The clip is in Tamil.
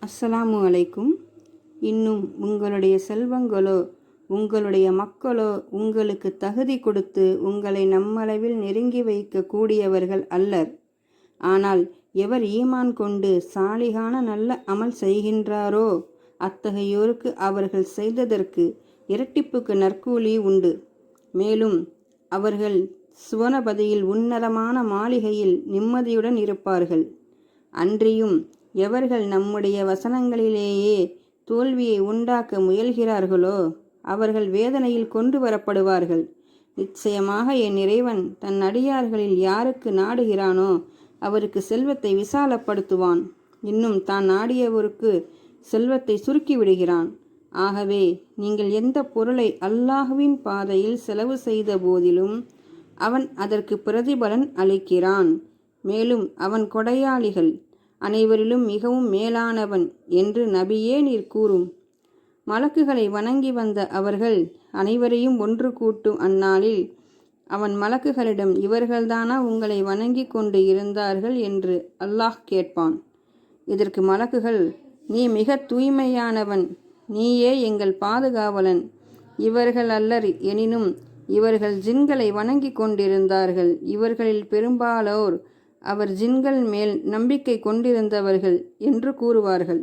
அஸ்ஸலாமு அலைக்கும். இன்னும் உங்களுடைய செல்வங்களோ உங்களுடைய மக்களோ உங்களுக்கு தகுதி கொடுத்து உங்களை நம்மளவில் நெருங்கி வைக்க கூடியவர்கள் அல்லர். ஆனால் எவர் ஈமான் கொண்டு சாலிகான நல்ல அமல் செய்கின்றாரோ அத்தகையோருக்கு அவர்கள் செய்ததற்கு இரட்டிப்புக்கு நற்கூலி உண்டு. மேலும் அவர்கள் சுவனபதியில் உன்னதமான மாளிகையில் நிம்மதியுடன் இருப்பார்கள். அன்றியும் எவர்கள் நம்முடைய வசனங்களிலேயே தோல்வியை உண்டாக்க முயல்கிறார்களோ அவர்கள் வேதனையில் கொண்டு வரப்படுவார்கள். நிச்சயமாக என் இறைவன் தன் அடியார்களில் யாருக்கு நாடுகிறானோ அவருக்கு செல்வத்தை விசாலப்படுத்துவான். இன்னும் தான் நாடியவருக்கு செல்வத்தை சுருக்கி விடுகிறான். ஆகவே நீங்கள் எந்த பொருளை அல்லாஹ்வின் பாதையில் செலவு செய்த போதிலும் அவன் அதற்கு பிரதிபலன் அளிக்கிறான். மேலும் அவன் கொடையாளிகள் அனைவரிலும் மிகவும் மேலானவன் என்று நபியே நீர் கூறும். மலக்குகளை வணங்கி வந்த அவர்கள் அனைவரையும் ஒன்று கூட்டும் அந்நாளில் அவன் மலக்குகளிடம், இவர்கள்தானா உங்களை வணங்கி கொண்டு இருந்தார்கள் என்று அல்லாஹ் கேட்பான். இதற்கு மலக்குகள், நீ மிக தூய்மையானவன், நீயே எங்கள் பாதுகாவலன். இவர்கள் அல்லர், எனினும் இவர்கள் ஜின்களை வணங்கி கொண்டிருந்தார்கள். இவர்களில் பெரும்பாலோர் அவர் ஜின்கள் மேல் நம்பிக்கை கொண்டிருந்தவர்கள் என்று கூறுவார்கள்.